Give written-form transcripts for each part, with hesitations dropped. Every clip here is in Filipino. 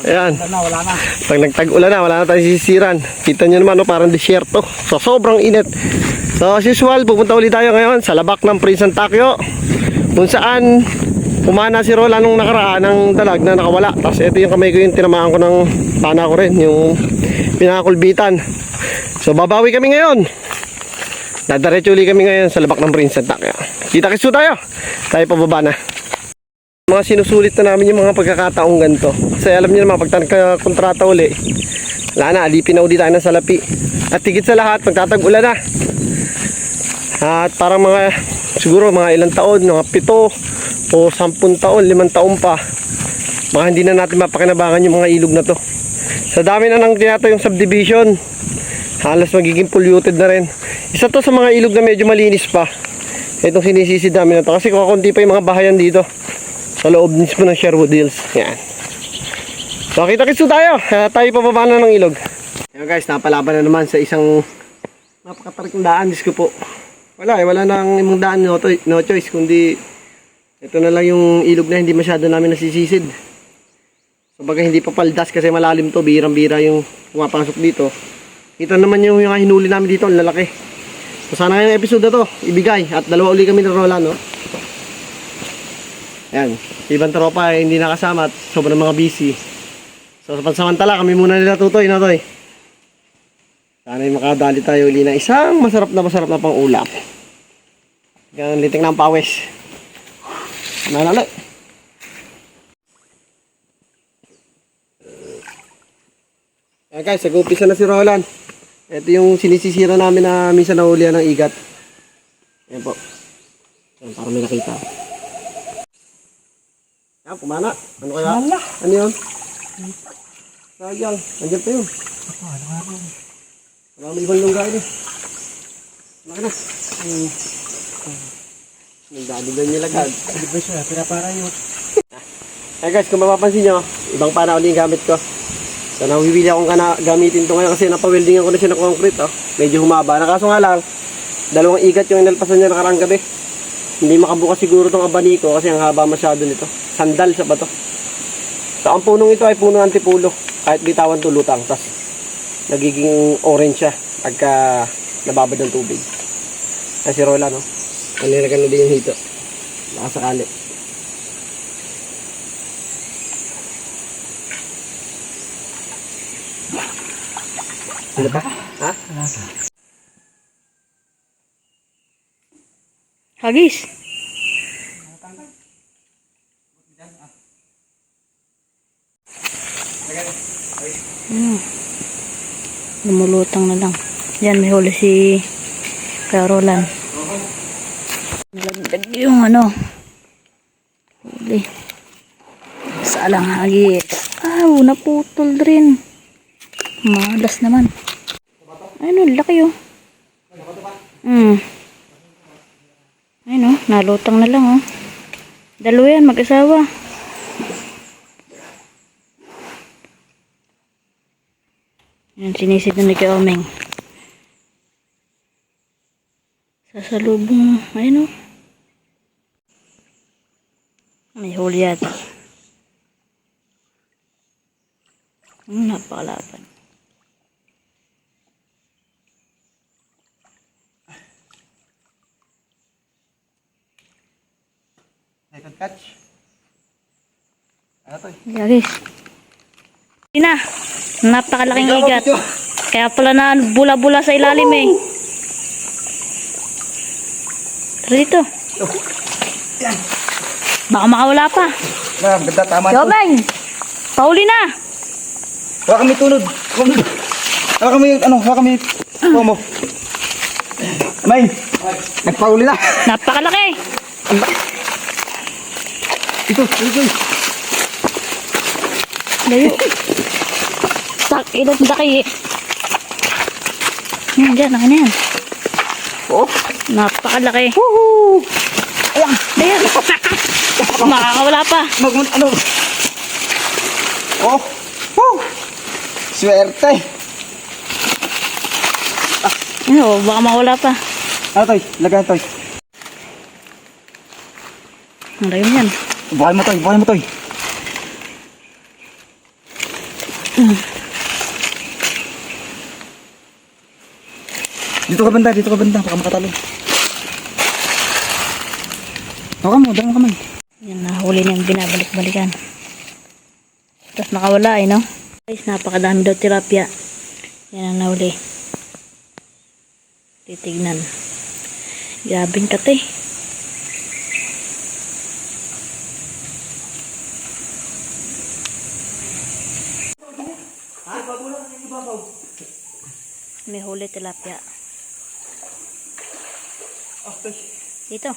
Ayan. Wala na. Pag nagtag-ulan na, wala na tayong sisiran. Kita nyo naman, no, parang disyerto. So, sobrang init. So, as usual, pupunta ulit tayo ngayon sa labak ng Prince Takyo, kung saan umana si Rola nung nakaraan ng dalag na nakawala. Tapos ito yung kamay ko, yung tinamaan ko ng pana ko rin, yung pinakakulbitan. So, babawi kami ngayon. Dadaretso ulit kami ngayon sa labak ng Prince Takyo. Kita-kitsu tayo. Tayo pababa na. Mga sinusulit na namin yung mga pagkakataong ganito. Kasi alam niyo naman, pag kontrata uli, wala na, alipin na uli tayo ng salapi. At higit sa lahat, magtatag-ulan na. At parang mga, siguro mga ilang taon, mga 7 o 10 taon, 5 taon pa, baka hindi na natin mapakinabangan yung mga ilog na to. Sa dami na nang tinatayong subdivision, halos magiging polluted na rin. Isa to sa mga ilog na medyo malinis pa. Itong sinisisid namin na to. Kasi kukunti pa yung mga bahayan dito sa loob mismo ng Sherwood Hills. Yan. So kita-kitsu tayo. Tayo pababa na ng ilog. Ayan guys, napalaban na naman sa isang napakatarik ng daan. Diyos ko po. Wala nang imong daan, no choice. Kundi ito na lang yung ilog na hindi masyado namin nasisisid. So baga hindi pa paldas kasi malalim to. Birang-bira yung pumapasok dito. Ito naman yung hinuli namin dito. Ang lalaki. So sana ngayong episode na to ibigay. At dalawa uli kami ng Rola, no? Yan. Ibang tropa ay hindi nakasama at sobrang mga busy. So sa pansamantala kami muna nila tutoy na toy. Sana ay makadali tayo uli na isang masarap na pang ulap. Yan, liting ng pawis. Nanalo. Yan guys, nag-umpisa na si Roland. Ito yung sinisisira namin na minsan nahulihan ng igat. Yan po. Yan, para may nakita. Yan, pumana. Ano kaya? Wala. Ano yun? Sayang. Nandiyan pa yun. Wala may ibang lungga yun. Wala na. Nagdadugan niya lagad. Hindi ba siya? Pinapara yun. Hey guys, kung mapapansin nyo, ibang pana ulit yung gamit ko. So nawibili akong gamitin to ngayon kasi napaweldingan ko na siya ng concrete. Oh. Medyo humaba. Nakaso nga lang, dalawang igat yung inalpasan niya nakarang gabi. Hindi makabukas siguro tong abaniko kasi ang haba masyado nito. Sandal sa bato. So ang punong ito ay puno antipulo. Kahit bitawan to lutang. Tapos nagiging orange siya pagka nababad ng tubig. Ay si Rola, no? Kanilagyan na din yung hito. Baka sakali. Ano pa? Ha? Hagis. Lumulutang na lang. Yan, may huli si Carolan. Nalagdag yung ano. Huli. Salang hagis. Naputol rin. Malas naman. Ayun, laki oh. Ayun oh, nalutang na lang oh. Dalawa yan, mag-asawa. Yan, sinisid na ni Kaomeng. Sasalubong, ayun oh. May huli yata. Napakalapan. Second catch. Ano to? Guys. Ina, napakalaking igat. Kaya pala na bula-bula sa ilalim eh. Tara dito. Yan. Baka makawala pa. Ganda, tama ito. Jobeng! Pauli na! Wala kami tunod. Wala kami, wala kami, mo. May, nagpauli na. Napakalaki! Ito. Layo. Tak, ilot laki. Yan, dyan, laki na yan. Oh. Napakalaki. Woohoo! Ayan. Ayan. Makakawala pa. Oh. Woo! Swerte. Ano, baka makawala pa. Ano toy? Lagay toy. Ang layo yan. Buhay mo toy. Dito ka banda, baka makatalo. Hawakan mo, dami kamay. Yan, nahuli na yung binabalik-balikan. Tapos nakawala no? Guys, napakadami daw tilapia. Yan ang nahuli. Titignan. Grabing kate. May huli tilapia. Dito.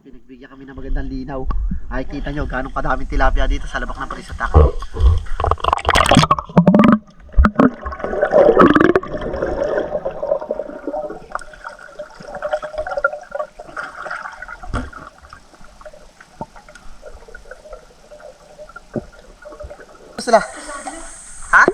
Pinagbigyan kami ng magandang linaw. Ay, kita nyo, ganong kadaming tilapia dito sa labak ng Prison Takyo. Sila? Ha?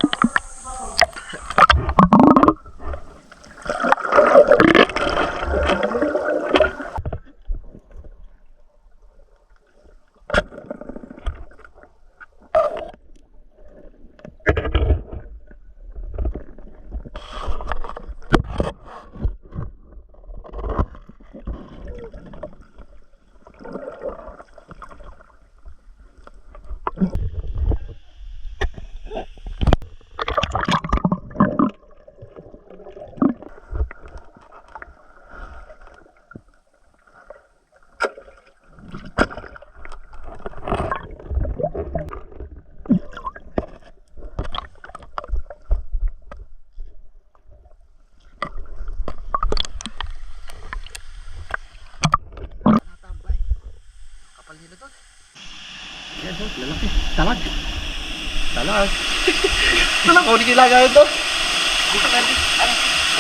Yan o, lalaki. Talag. Talag. Talag, huli kilaga yun to. Dito ka rin.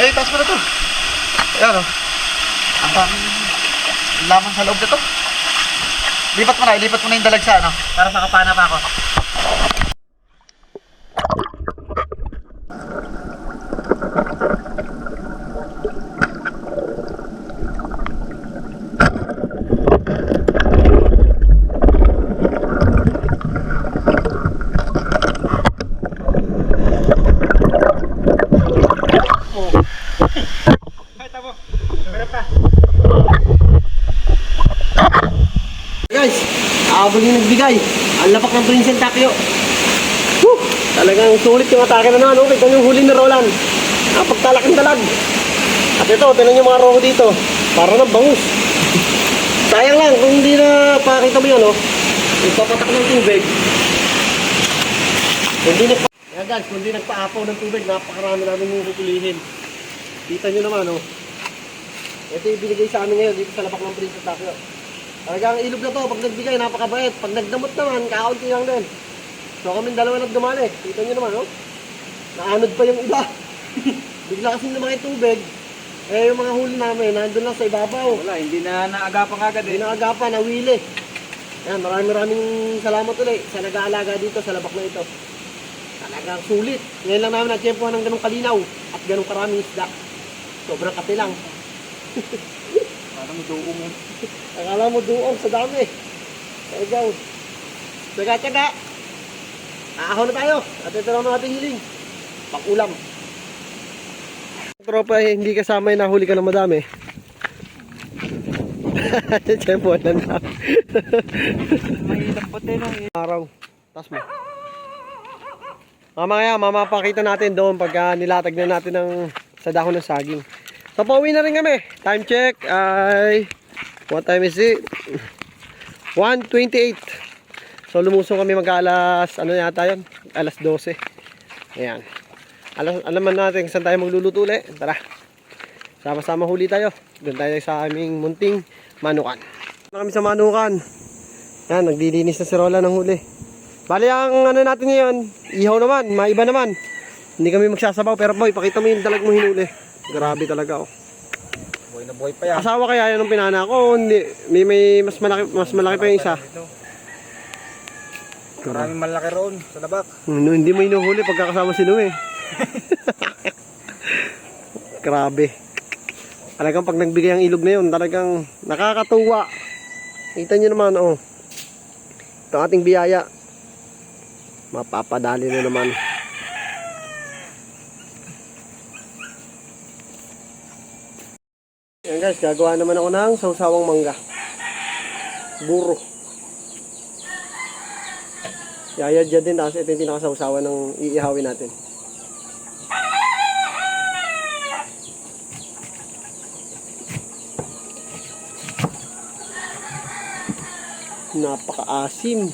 Ay, taas mo na to. Ayan o. Ang daming laman sa loob na to. Ilipat mo na yung dalagsa, ano? Para makapana pa ako. Guys, abang yung nagbigay. Ang lapak ng Prinsan Takyo. Woo! Talagang sulit yung atake na naman. Kita yung huli ni Roland. Napagtalaking dalag. At ito, tinan yung mga roho dito. Para ng bangus. Sayang lang kung hindi na pakita mo yan, oh. Ipapatak ng tubig. Yan guys, kung hindi nagpaapaw ng tubig, napakarami namin yung kukulihin. Kita nyo naman, oh. Ito yung binigay sa amin ngayon dito sa lapak ng Prinsan Takyo. Talagang ilog na to, pag nagbigay, napakabait. Pag nagdamot naman, kakaunti lang din. So kami dalawa nagdumali. Kita nyo naman, oh. Naanod pa yung iba. Bigla kasing lumaki tubig. Eh, yung mga huli namin, nandun lang sa ibabaw. Wala, hindi na naagapan agad Hindi naagapan, nawili. Ayan, maraming salamat ulit sa nag-aalaga dito sa labak na ito. Talagang sulit. Ngayon lang namin natsyempohan ng ganong kalinaw at ganong karaming isda. Sobrang kate lang. Parang doong yan. Akala mo doon sa dami. Ikaw. Tsaga-tsaga. Aahaw na tayo. At ito lang ang ating hiling. Pang-ulam. Tropa, hindi kasama yung nahuli ka ng madami. Tiyempo na na. Mahirap puti na Araw. Tas mo. Mamaya, mamapakita natin doon pagka nilatag na natin sa dahon ng saging. So, pauwi na rin kami. Time check ay... What time is it? 1:28. So, lumusong kami mag-alas... Ano yata yun? Alas 12. Ayan. Alaman natin saan tayo magluluto ulit. Tara. Sama-sama huli tayo. Doon tayo sa aming munting manukan. Doon kami sa manukan. Ayan, naglilinis na si Rola ng huli. Bali, ang ano natin ngayon, ihaw naman, maiba naman. Hindi kami magsasabaw, pero boy, pakita mo yung dalag mo hinuli. Grabe talaga, oh. Buhay na buhay pa yan. Asawa kaya yan ng pinana ko? Hindi. May mas malaki pa yung isa. Maraming malaki roon sa labak. No, hindi mo inuhuli pagkakasama si Noe. Grabe. Talagang pag nagbigay ang ilog na yun, talagang nakakatuwa. Kita nyo naman, oh. Ito ang ating biyaya. Mapapadali na naman. Yan guys, gagawa naman ako ng sausawang mangga. Buro. Yayadya din, tapos ito yung pinakasawsawan ng iihawin natin. Napaka-asim.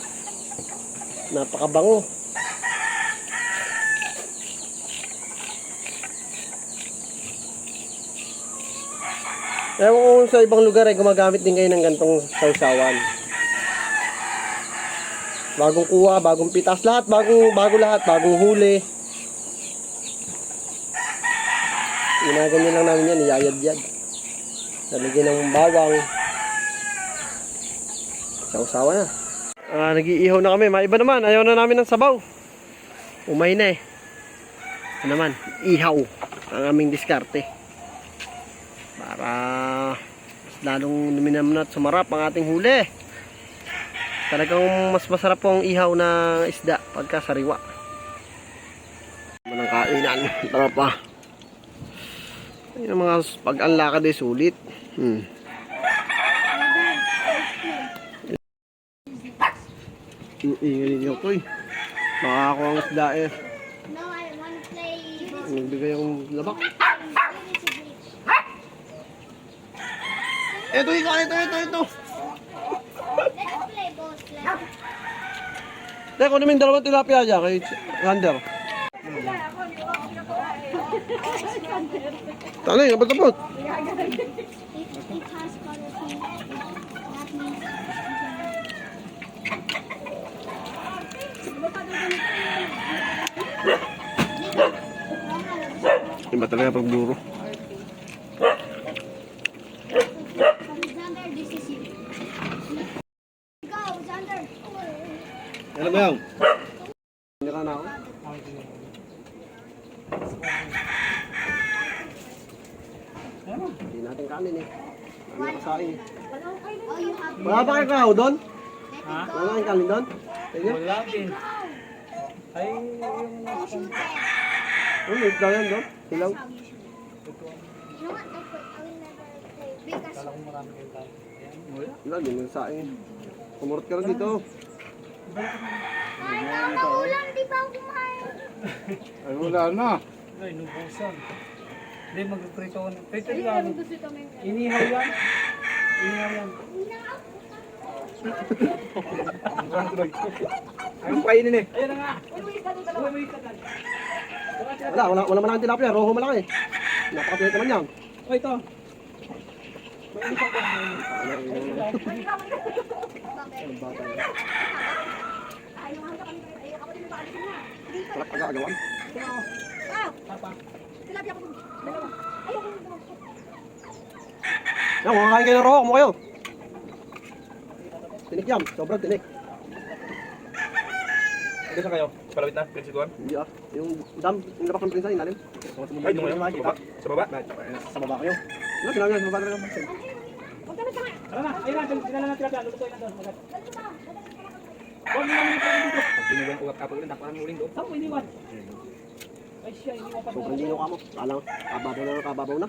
Napaka-bango. Ewan ko kung sa ibang lugar ay gumagamit din kayo ng gantong sausawan. Bagong kuha, bagong pitas, lahat, bago lahat, bagong huli. Ginaganyan lang namin yan, iyayad-yad. Lalagyan ng bawang. Sausawa na. Nag-iihaw na kami. Maiba naman. Ayaw na namin ng sabaw. Umay na eh. Ano naman? Ihaw. Ang aming diskarte. Para mas lalong luminamnat sumarap ang ating huli. Talagang mas masarap po ang ihaw na isda pagka sariwa. Manang kainan. Tara pa. Yung mga pag-anlakad ay sulit. Ingin niyo ko eh. Makakakuha ang isda eh. No, I want to play. Nagbigay yung labak. Ito. Let's play both. Teka, kunin mo yung dalawang tilapia dyan kay Hunter. Tanay, kapag-kapot. It has color pink. That means Iba talaga pag buro. Xander, this is you. Go, Xander. Ano ba yan? Hindi ka na ako? Hindi natin kanin eh. Ano nakasain eh. Oh, you have Wala ba kayo kahaw doon? Let it go. Wala kayong kanin doon? Sige. Wala din. Ay, Oh, shoot it. Ano, isda yan doon? Hilaw? You know what? Don't put. I will never play because Wala, hindi mo saing. Kumurot ka rin dito. ay, nakaulam, di ba ako kumain? Ay, wala na. ay, nubusan. Hindi, mag-prito. Prito lang. Inihaw yan. Inihaw yan. Ang painin eh. Ayan na nga. Wala man ang tilapia. Roho malaki. Napakatilit naman yan. O, ito. Sarap pag-aagawan. Yan, kumakain kayo ng roho. Kumo kayo. Tinik yan. Sobrang tinik. Saan kayo? Palawit na? Pinsituan? Hindi ah. Yung dam, yung lapak ng prinsa, inalim. Ay, doon kayo? Sa baba? Sa baba kayo. Ano, sinabi nga sa baba talaga. Tara na. Ayun na. Sila na natin. Lutuin na doon. Pinulang uwap kapag ulit. Napakarang uling doon. Saan mo iniwan? Ay siya, iniwan pa Sobrang lino ka mo. Alam, kababaw na.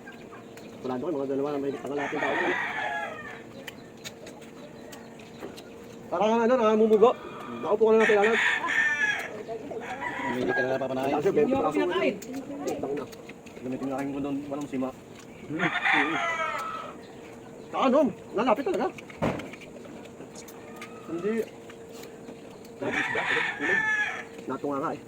Kulado kayo, mga dalawa na may tangalating tao. Parang ano, namumugo. Nakaupo ka na natin alam. Hindi ka na napapanahin. Kasi, Hindi ako pinakain. Tangina. Gamitin na kayo mo doon. Walang sima. Ano? Nalapit talaga. Hindi. Natunga nga eh.